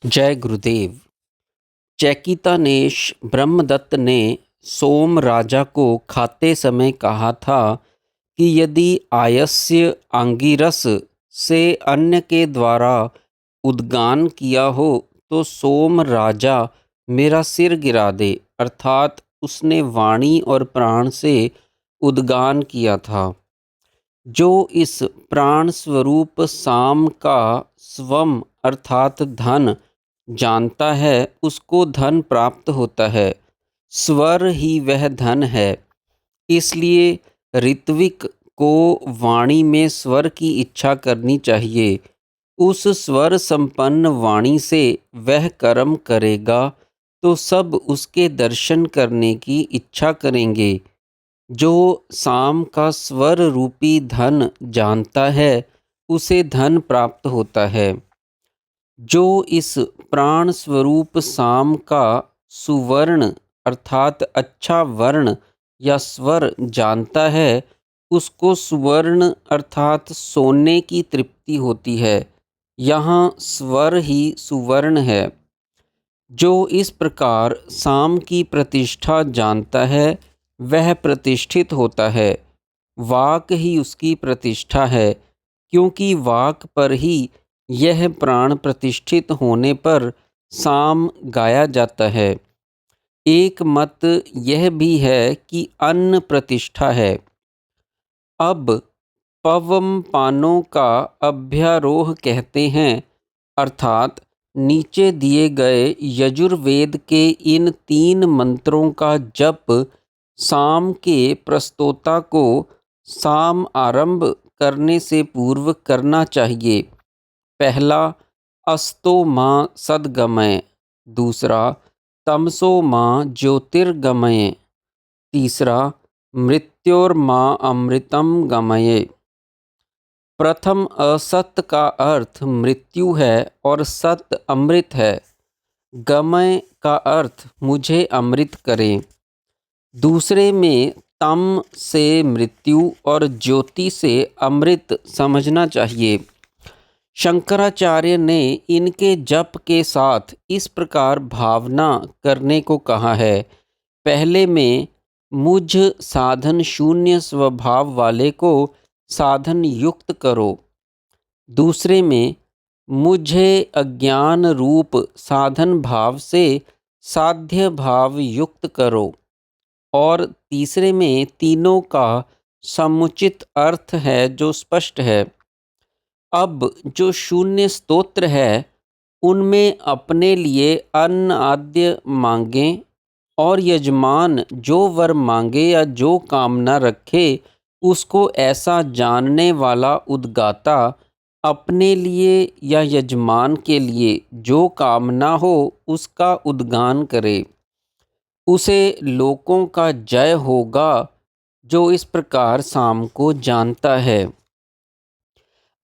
जय गुरुदेव। चैकितानेश ब्रह्मदत्त ने सोम राजा को खाते समय कहा था कि यदि आयस्य आंगिरस से अन्न के द्वारा उद्गान किया हो तो सोम राजा मेरा सिर गिरा दे। अर्थात उसने वाणी और प्राण से उद्गान किया था। जो इस प्राण स्वरूप साम का स्वम अर्थात धन जानता है उसको धन प्राप्त होता है। स्वर ही वह धन है। इसलिए ऋत्विक को वाणी में स्वर की इच्छा करनी चाहिए। उस स्वर संपन्न वाणी से वह कर्म करेगा तो सब उसके दर्शन करने की इच्छा करेंगे। जो साम का स्वर रूपी धन जानता है उसे धन प्राप्त होता है। जो इस प्राण स्वरूप साम का सुवर्ण अर्थात अच्छा वर्ण या स्वर जानता है उसको सुवर्ण अर्थात सोने की तृप्ति होती है। यहाँ स्वर ही सुवर्ण है। जो इस प्रकार साम की प्रतिष्ठा जानता है वह प्रतिष्ठित होता है। वाक ही उसकी प्रतिष्ठा है, क्योंकि वाक पर ही यह प्राण प्रतिष्ठित होने पर साम गाया जाता है। एक मत यह भी है कि अन्न प्रतिष्ठा है। अब पवम पानों का अभ्यारोह कहते हैं, अर्थात नीचे दिए गए यजुर्वेद के इन 3 मंत्रों का जप साम के प्रस्तोता को साम आरंभ करने से पूर्व करना चाहिए। पहला अस्तो माँ सद्गमय, दूसरा तमसो माँ ज्योतिर्गमय, तीसरा मृत्योर्माँ अमृतम गमये। प्रथम असत का अर्थ मृत्यु है और सत अमृत है। गमय का अर्थ मुझे अमृत करें। दूसरे में तम से मृत्यु और ज्योति से अमृत समझना चाहिए। शंकराचार्य ने इनके जप के साथ इस प्रकार भावना करने को कहा है। पहले में मुझ साधन शून्य स्वभाव वाले को साधन युक्त करो। दूसरे में मुझे अज्ञान रूप साधन भाव से साध्य भाव युक्त करो। और तीसरे में तीनों का समुचित अर्थ है जो स्पष्ट है। अब जो शून्य स्तोत्र है उनमें अपने लिए अन्न आद्य मांगें और यजमान जो वर मांगे या जो कामना रखे उसको ऐसा जानने वाला उद्गाता अपने लिए या यजमान के लिए जो कामना हो उसका उद्गान करे। उसे लोकों का जय होगा जो इस प्रकार साम को जानता है।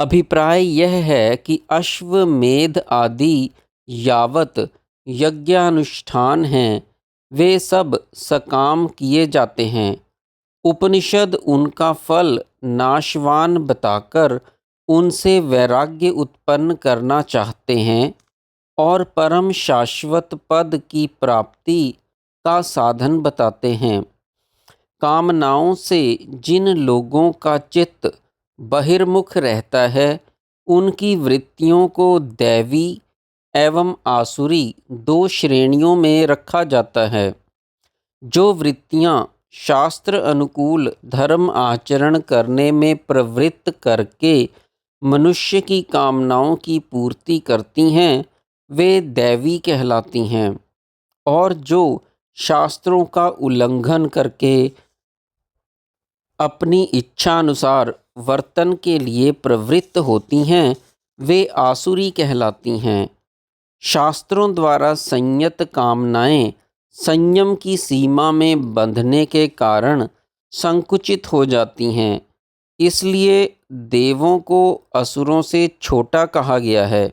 अभिप्राय यह है कि अश्वमेध आदि यावत यज्ञानुष्ठान हैं वे सब सकाम किए जाते हैं। उपनिषद उनका फल नाशवान बताकर उनसे वैराग्य उत्पन्न करना चाहते हैं और परम शाश्वत पद की प्राप्ति का साधन बताते हैं। कामनाओं से जिन लोगों का चित्त बहिर्मुख रहता है उनकी वृत्तियों को दैवी एवं आसुरी 2 श्रेणियों में रखा जाता है। जो वृत्तियां शास्त्र अनुकूल धर्म आचरण करने में प्रवृत्त करके मनुष्य की कामनाओं की पूर्ति करती हैं वे दैवी कहलाती हैं। और जो शास्त्रों का उल्लंघन करके अपनी इच्छानुसार वर्तन के लिए प्रवृत्त होती हैं वे आसुरी कहलाती हैं। शास्त्रों द्वारा संयत कामनाएं संयम की सीमा में बंधने के कारण संकुचित हो जाती हैं। इसलिए देवों को असुरों से छोटा कहा गया है।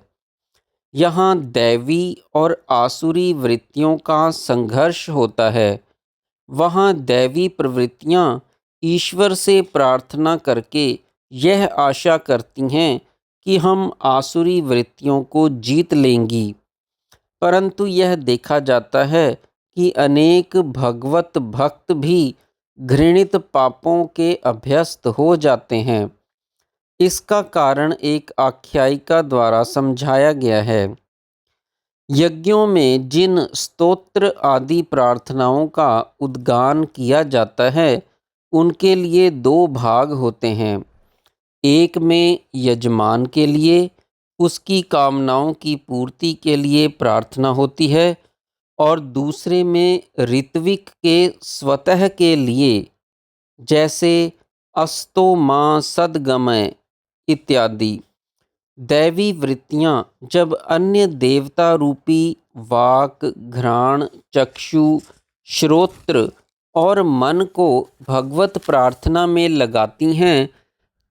यहाँ दैवी और आसुरी वृत्तियों का संघर्ष होता है। वहाँ दैवी प्रवृत्तियाँ ईश्वर से प्रार्थना करके यह आशा करती हैं कि हम आसुरी वृत्तियों को जीत लेंगी। परंतु यह देखा जाता है कि अनेक भगवत भक्त भी घृणित पापों के अभ्यस्त हो जाते हैं। इसका कारण एक आख्यायिका द्वारा समझाया गया है। यज्ञों में जिन स्तोत्र आदि प्रार्थनाओं का उद्गान किया जाता है, उनके लिए दो भाग होते हैं। एक में यजमान के लिए, उसकी कामनाओं की पूर्ति के लिए प्रार्थना होती है, और दूसरे में ऋत्विक के स्वतः के लिए, जैसे अस्तो मां सद्गमय इत्यादि। दैवी वृत्तियां जब अन्य देवता रूपी वाक, घ्राण, चक्षु, श्रोत्र और मन को भगवत प्रार्थना में लगाती हैं,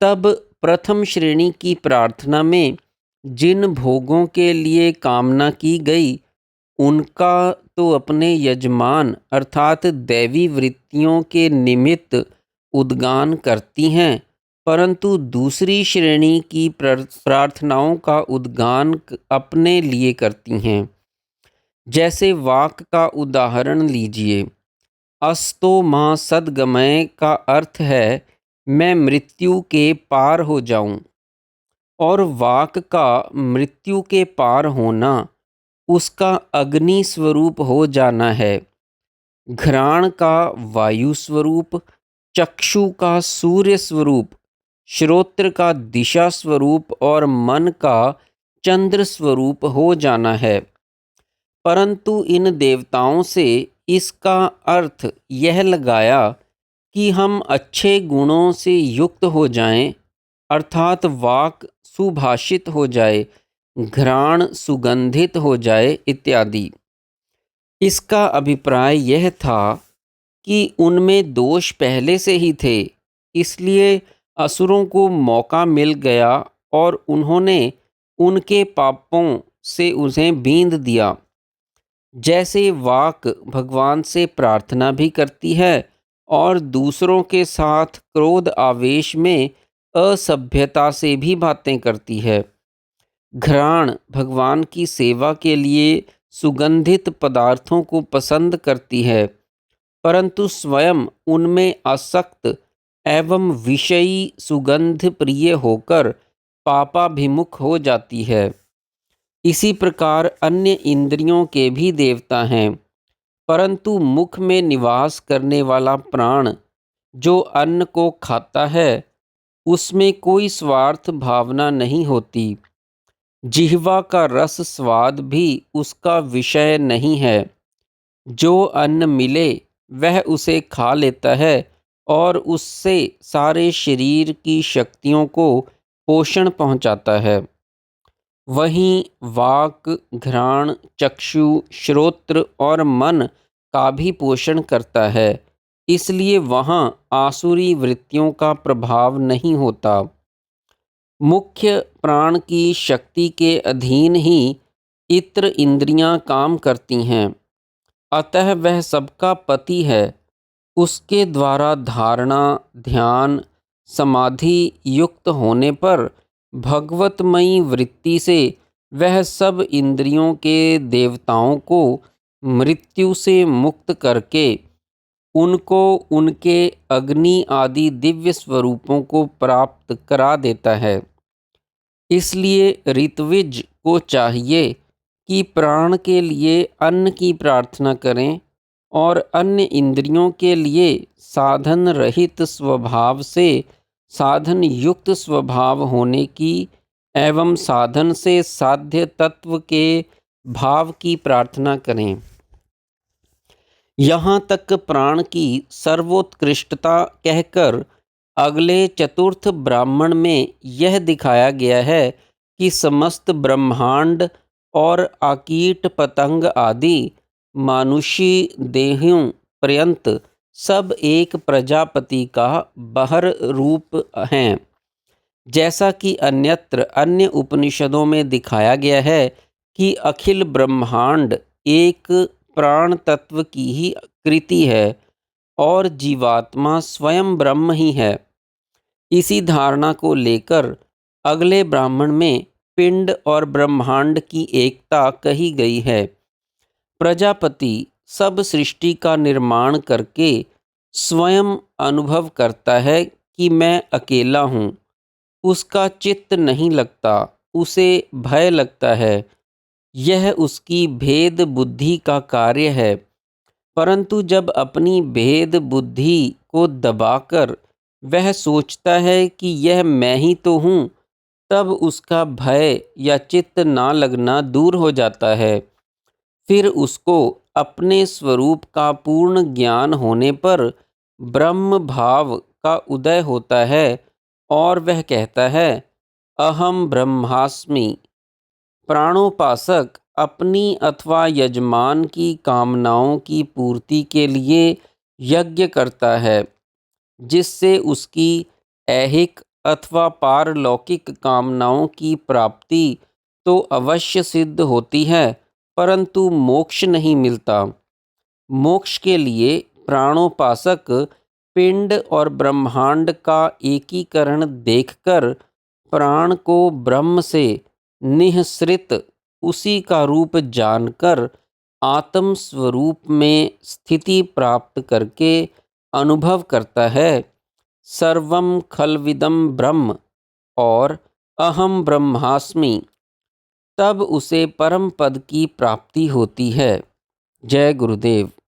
तब प्रथम श्रेणी की प्रार्थना में जिन भोगों के लिए कामना की गई, उनका तो अपने यजमान अर्थात दैवी वृत्तियों के निमित्त उद्गान करती हैं, परंतु दूसरी श्रेणी की प्रार्थनाओं का उद्गान अपने लिए करती हैं। जैसे वाक का उदाहरण लीजिए। अस्तो मां सद्गमय का अर्थ है मैं मृत्यु के पार हो जाऊं, और वाक का मृत्यु के पार होना उसका अग्नि स्वरूप हो जाना है। घ्राण का वायु स्वरूप, चक्षु का सूर्य स्वरूप, श्रोत्र का दिशा स्वरूप और मन का चंद्र स्वरूप हो जाना है। परंतु इन देवताओं से इसका अर्थ यह लगाया कि हम अच्छे गुणों से युक्त हो जाएं, अर्थात वाक सुभाषित हो जाए, घ्राण सुगंधित हो जाए इत्यादि। इसका अभिप्राय यह था कि उनमें दोष पहले से ही थे, इसलिए असुरों को मौका मिल गया और उन्होंने उनके पापों से उन्हें बींध दिया। जैसे वाक भगवान से प्रार्थना भी करती है और दूसरों के साथ क्रोध आवेश में असभ्यता से भी बातें करती है। घ्राण भगवान की सेवा के लिए सुगंधित पदार्थों को पसंद करती है, परंतु स्वयं उनमें आसक्त एवं विषयी सुगंध प्रिय होकर पापाभिमुख हो जाती है। इसी प्रकार अन्य इंद्रियों के भी देवता हैं, परंतु मुख में निवास करने वाला प्राण जो अन्न को खाता है, उसमें कोई स्वार्थ भावना नहीं होती। जिह्वा का रस स्वाद भी उसका विषय नहीं है। जो अन्न मिले वह उसे खा लेता है और उससे सारे शरीर की शक्तियों को पोषण पहुंचाता है। वहीं वाक, घ्राण, चक्षु, श्रोत्र और मन का भी पोषण करता है, इसलिए वहाँ आसुरी वृत्तियों का प्रभाव नहीं होता। मुख्य प्राण की शक्ति के अधीन ही इतर इंद्रियां काम करती हैं, अतः वह सबका पति है। उसके द्वारा धारणा, ध्यान, समाधि युक्त होने पर भगवतमयी वृत्ति से वह सब इंद्रियों के देवताओं को मृत्यु से मुक्त करके उनको उनके अग्नि आदि दिव्य स्वरूपों को प्राप्त करा देता है। इसलिए ऋत्विज को चाहिए कि प्राण के लिए अन्न की प्रार्थना करें और अन्य इंद्रियों के लिए साधन रहित स्वभाव से साधन युक्त स्वभाव होने की एवं साधन से साध्य तत्व के भाव की प्रार्थना करें। यहाँ तक प्राण की सर्वोत्कृष्टता कहकर अगले चतुर्थ ब्राह्मण में यह दिखाया गया है कि समस्त ब्रह्मांड और आकीट पतंग आदि मानुषी देहों पर्यंत सब एक प्रजापति का बहर रूप हैं। जैसा कि अन्यत्र अन्य उपनिषदों में दिखाया गया है कि अखिल ब्रह्मांड एक प्राण तत्व की ही कृति है और जीवात्मा स्वयं ब्रह्म ही है। इसी धारणा को लेकर अगले ब्राह्मण में पिंड और ब्रह्मांड की एकता कही गई है। प्रजापति सब सृष्टि का निर्माण करके स्वयं अनुभव करता है कि मैं अकेला हूँ। उसका चित्त नहीं लगता, उसे भय लगता है। यह उसकी भेद बुद्धि का कार्य है। परंतु जब अपनी भेद बुद्धि को दबाकर वह सोचता है कि यह मैं ही तो हूँ, तब उसका भय या चित्त ना लगना दूर हो जाता है। फिर उसको अपने स्वरूप का पूर्ण ज्ञान होने पर ब्रह्म भाव का उदय होता है और वह कहता है, अहम ब्रह्मास्मि। प्राणोपासक अपनी अथवा यजमान की कामनाओं की पूर्ति के लिए यज्ञ करता है, जिससे उसकी ऐहिक अथवा पारलौकिक कामनाओं की प्राप्ति तो अवश्य सिद्ध होती है, परंतु मोक्ष नहीं मिलता। मोक्ष के लिए प्राणोपासक पिंड और ब्रह्मांड का एकीकरण देखकर प्राण को ब्रह्म से निःसृत उसी का रूप जानकर आत्म स्वरूप में स्थिति प्राप्त करके अनुभव करता है, सर्वम खलविदम ब्रह्म और अहम ब्रह्मास्मि। तब उसे परम पद की प्राप्ति होती है। जय गुरुदेव।